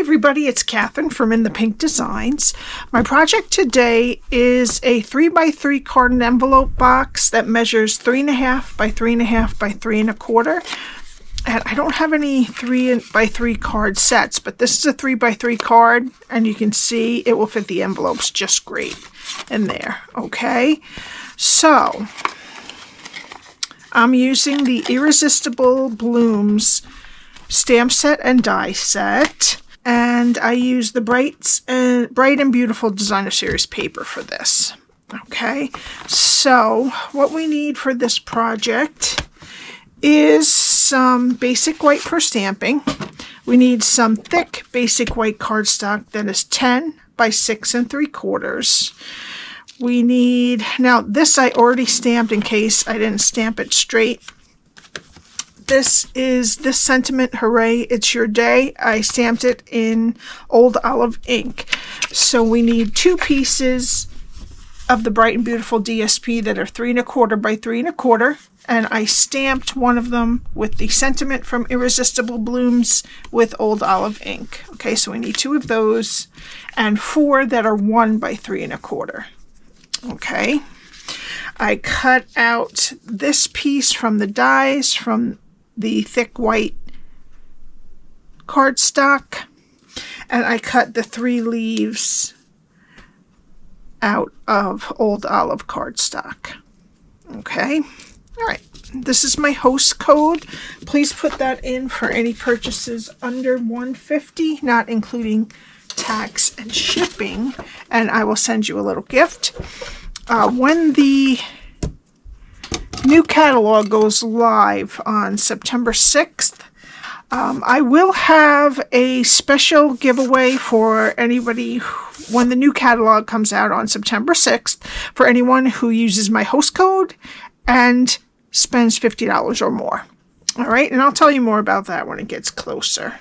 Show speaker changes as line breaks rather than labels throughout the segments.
everybody, it's Cathryn from In the Pink Designs. My project today is a 3x3 card and envelope box that measures 3.5 by 3.5 by 3 1/4. And I don't have any 3x3 card sets, but this is a 3x3 card, and you can see it will fit the envelopes just great in there. Okay, so I'm using the Irresistible Blooms stamp set and die set, and I use the Bright and Beautiful Designer Series paper for this. Okay, so what we need for this project is some basic white for stamping. We need some thick basic white cardstock that is 10 by 6 3/4. We need, now this I already stamped in case I didn't stamp it straight. This is This Sentiment, Hooray, It's Your Day. I stamped it in Old Olive Ink. So we need 2 pieces of the Bright and Beautiful DSP that are 3 1/4 by 3 1/4. And I stamped one of them with the Sentiment from Irresistible Blooms with Old Olive Ink. Okay, so we need 2 of those and 4 that are 1 by 3 1/4. Okay, I cut out this piece from the dies from the thick white cardstock, and I cut the 3 leaves out of Old Olive cardstock. Okay, all right, this is my host code. Please put that in for any purchases under $150, not including tax and shipping, and I will send you a little gift. When the new catalog goes live on September 6th, I will have a special giveaway for anybody when the new catalog comes out on September 6th, for anyone who uses my host code and spends $50 or more. All right, and I'll tell you more about that when it gets closer.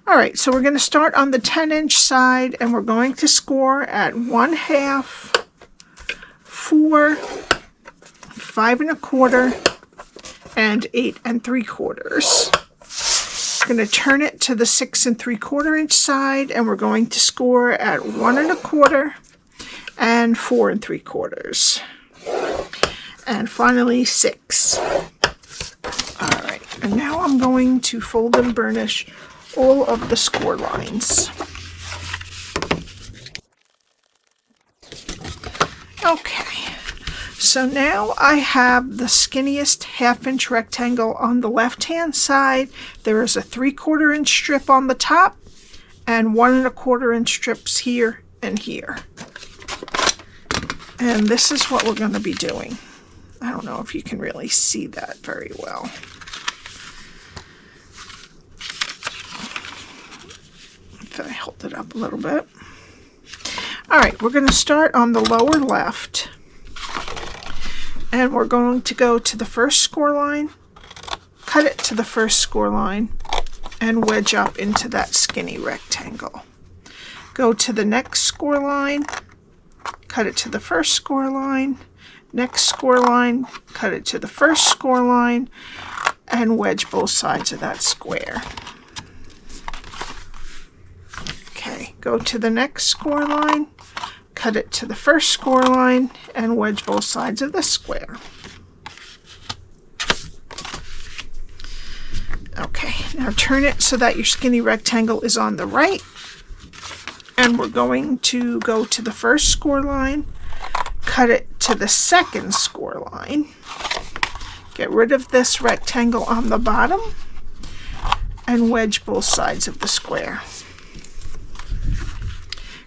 All right, so we're going to start on the 10-inch side, and we're going to score at 1/2, 4, 5 1/4, and 8 3/4. I'm going to turn it to the 6 3/4 inch side, and we're going to score at 1 1/4 and 4 3/4. And finally 6. All right, and now I'm going to fold and burnish all of the score lines. Okay, so now I have the skinniest 1/2 inch rectangle on the left hand side. There is a 3/4 inch strip on the top and 1 1/4 inch strips here and here. And this is what we're going to be doing. I don't know if you can really see that very well. If I hold it up a little bit. All right, we're going to start on the lower left, and we're going to go to the first score line, cut it to the first score line, and wedge up into that skinny rectangle. Go to the next score line, cut it to the first score line, next score line, cut it to the first score line, and wedge both sides of that square. Okay, go to the next score line, cut it to the first score line, and wedge both sides of the square. Okay, now turn it so that your skinny rectangle is on the right, and we're going to go to the first score line, cut it to the second score line, get rid of this rectangle on the bottom, and wedge both sides of the square.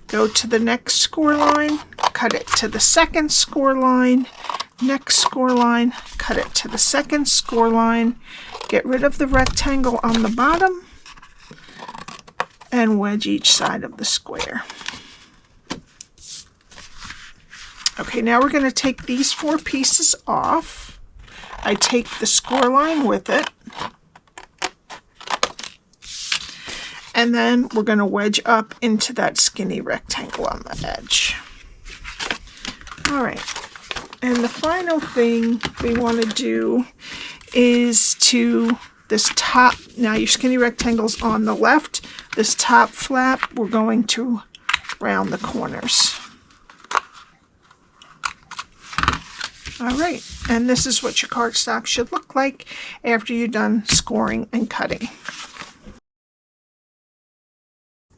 Go to the next score line, cut it to the second score line, next score line, cut it to the second score line, get rid of the rectangle on the bottom, and wedge each side of the square. Okay, now we're going to take these 4 pieces off. I take the score line with it, and then we're going to wedge up into that skinny rectangle on the edge. All right, and the final thing we want to do is to this top, now your skinny rectangle's on the left. This top flap, we're going to round the corners. All right, and this is what your cardstock should look like after you're done scoring and cutting.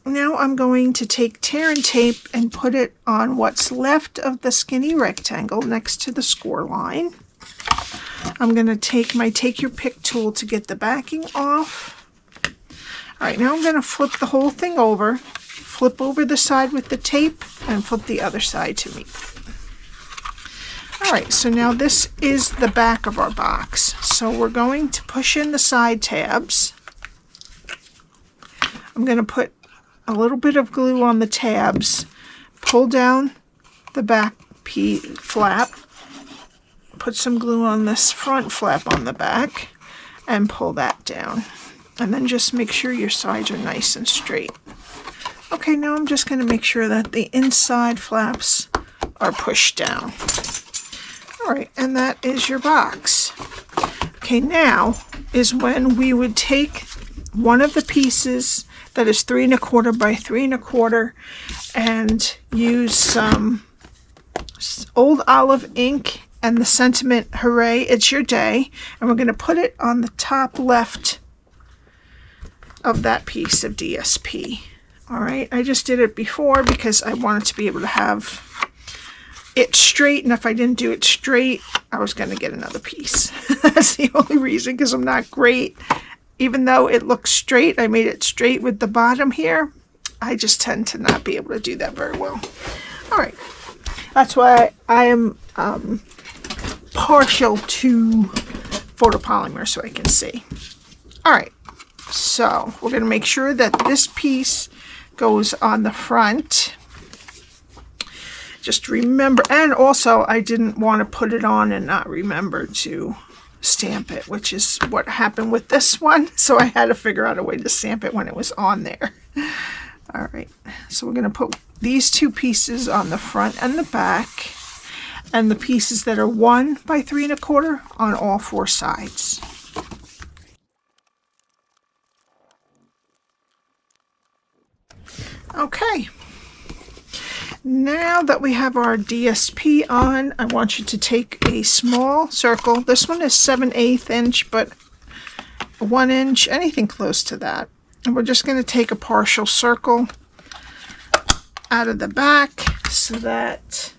Now I'm going to take tear and tape and put it on what's left of the skinny rectangle next to the score line. I'm going to take my Take Your Pick tool to get the backing off. All right, now I'm going to flip the whole thing over, flip over the side with the tape, and flip the other side to meet. All right, so now this is the back of our box. So we're going to push in the side tabs. I'm going to put a little bit of glue on the tabs, pull down the back flap, put some glue on this front flap on the back, and pull that down. And then just make sure your sides are nice and straight. Okay, now I'm just going to make sure that the inside flaps are pushed down. All right, and that is your box. Okay, now is when we would take one of the pieces that is 3 1/4 by 3 1/4 and use some old olive ink and the sentiment, "Hooray, it's your day," and we're going to put it on the top left of that piece of DSP. All right, I just did it before because I wanted to be able to have it straight, and if I didn't do it straight, I was going to get another piece. That's the only reason, because I'm not great. Even though it looks straight, I made it straight with the bottom here. I just tend to not be able to do that very well. All right, that's why I am partial to photopolymer, so I can see. All right, so we're going to make sure that this piece goes on the front. Just remember, and also I didn't want to put it on and not remember to stamp it, which is what happened with this one. So I had to figure out a way to stamp it when it was on there. All right, so we're going to put these two pieces on the front and the back, and the pieces that are 1 by 3 1/4 on all 4 sides. Okay. Now that we have our DSP on, I want you to take a small circle. This one is 7/8 inch, but 1 inch, anything close to that. And we're just going to take a partial circle out of the back so that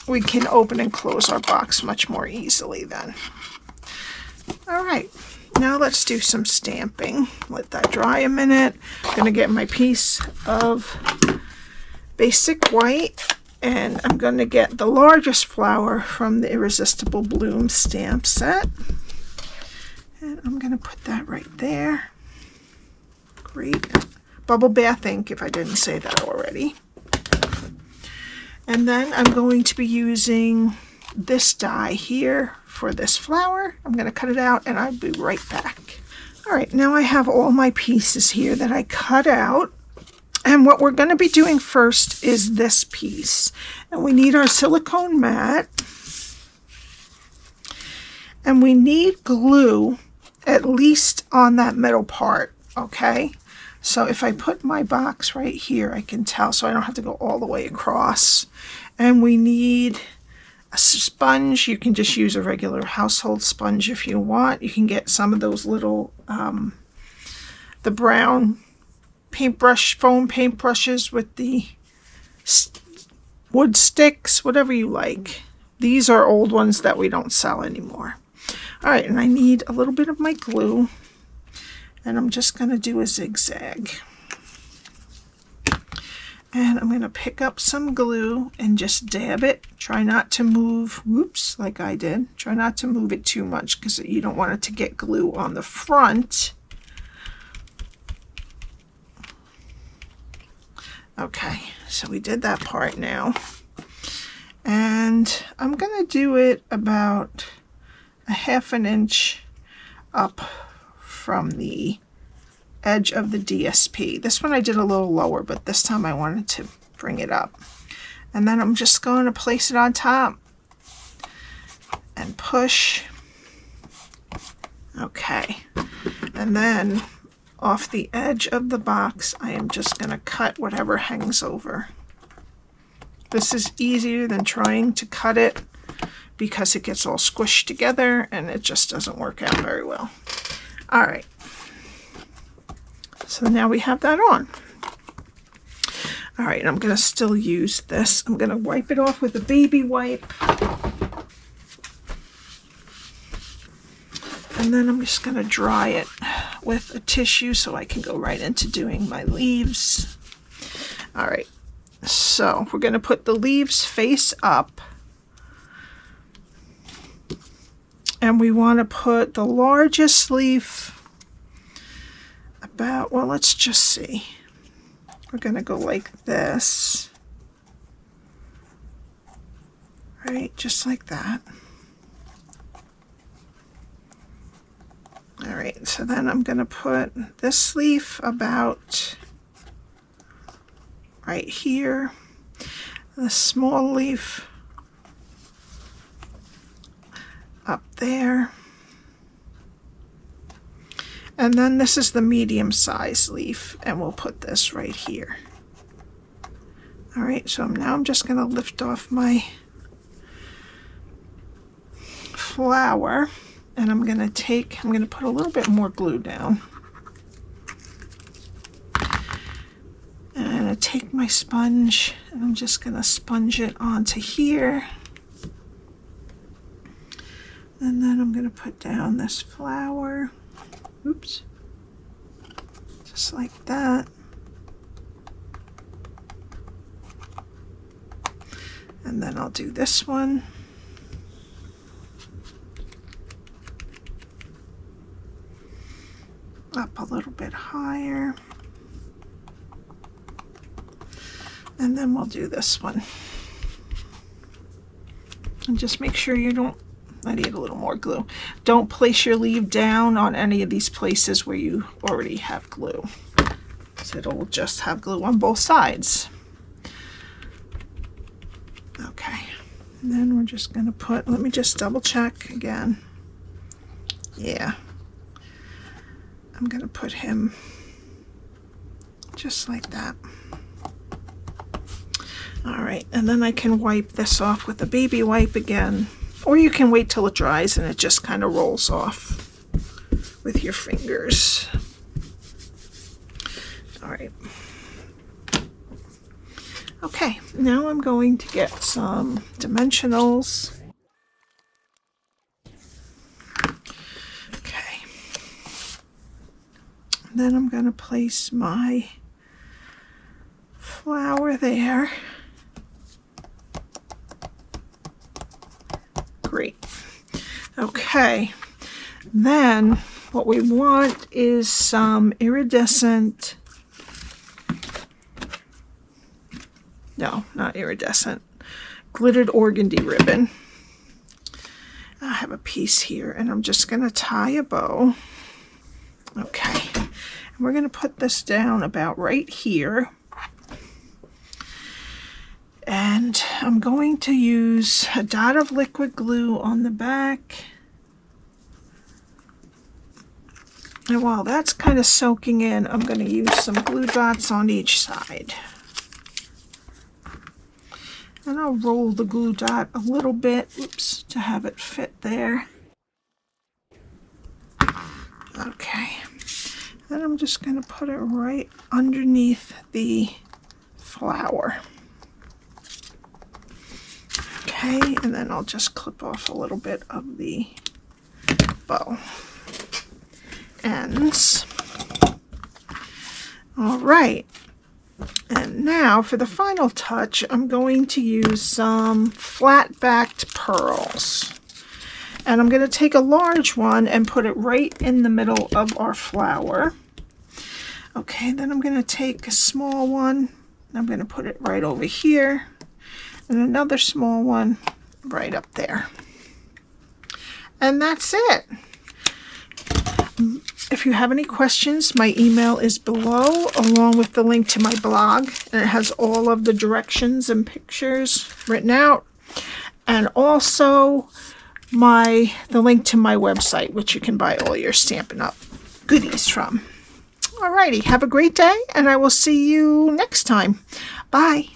we can open and close our box much more easily then. All right, now let's do some stamping. Let that dry a minute. I'm going to get my piece of basic white, and I'm going to get the largest flower from the Irresistible Blooms stamp set, and I'm going to put that right there. Great. Bubblebath Ink, if I didn't say that already. And then I'm going to be using this die here for this flower. I'm going to cut it out, and I'll be right back. All right, now I have all my pieces here that I cut out. And what we're going to be doing first is this piece. And we need our silicone mat. And we need glue at least on that middle part, okay? So if I put my box right here, I can tell, so I don't have to go all the way across. And we need a sponge. You can just use a regular household sponge if you want. You can get some of those little, the brown foam paintbrushes with the wood sticks, whatever you like. These are old ones that we don't sell anymore. All right, and I need a little bit of my glue, and I'm just going to do a zigzag. And I'm going to pick up some glue and just dab it. Try not to move, whoops, like I did. Try not to move it too much because you don't want it to get glue on the front. Okay, so we did that part now. And I'm going to do it about a 1/2 inch up from the edge of the DSP. This one I did a little lower, but this time I wanted to bring it up. And then I'm just going to place it on top and push Okay, and then off the edge of the box, I am just going to cut whatever hangs over. This is easier than trying to cut it because it gets all squished together and it just doesn't work out very well. All right, so now we have that on. All right, I'm going to still use this. I'm going to wipe it off with a baby wipe. And then I'm just going to dry it with a tissue so I can go right into doing my leaves. All right, so we're going to put the leaves face up. And we want to put the largest leaf about, well, let's just see. We're going to go like this. Right, just like that. All right, so then I'm going to put this leaf about right here, the small leaf up there, and then this is the medium-sized leaf, and we'll put this right here. All right, so now I'm just going to lift off my flower. And I'm going to put a little bit more glue down. And I'm going to take my sponge and I'm just going to sponge it onto here. And then I'm going to put down this flower. Oops. Just like that. And then I'll do this one. Up a little bit higher, and then we'll do this one, and just make sure you don't, I need a little more glue, don't place your leaf down on any of these places where you already have glue, so it'll just have glue on both sides. Okay, and then we're just going to put, let me just double check again. Yeah, I'm going to put him just like that. All right, and then I can wipe this off with a baby wipe again, or you can wait till it dries and it just kind of rolls off with your fingers. All right. Okay, now I'm going to get some dimensionals. Then I'm going to place my flower there. Great. Okay. Then what we want is some iridescent, no, not iridescent, glittered organdy ribbon. I have a piece here and I'm just going to tie a bow. Okay. We're going to put this down about right here. And I'm going to use a dot of liquid glue on the back. And while that's kind of soaking in, I'm going to use some glue dots on each side. And I'll roll the glue dot a little bit, oops, to have it fit there. Okay. Then I'm just going to put it right underneath the flower. Okay, and then I'll just clip off a little bit of the bow ends. All right, and now for the final touch, I'm going to use some flat-backed pearls. And I'm going to take a large one and put it right in the middle of our flower. Okay, then I'm going to take a small one. I'm going to put it right over here. And another small one right up there. And that's it. If you have any questions, my email is below, along with the link to my blog. And it has all of the directions and pictures written out. And also, the link to my website, which you can buy all your Stampin' Up! Goodies from. Alrighty, have a great day, and I will see you next time. Bye.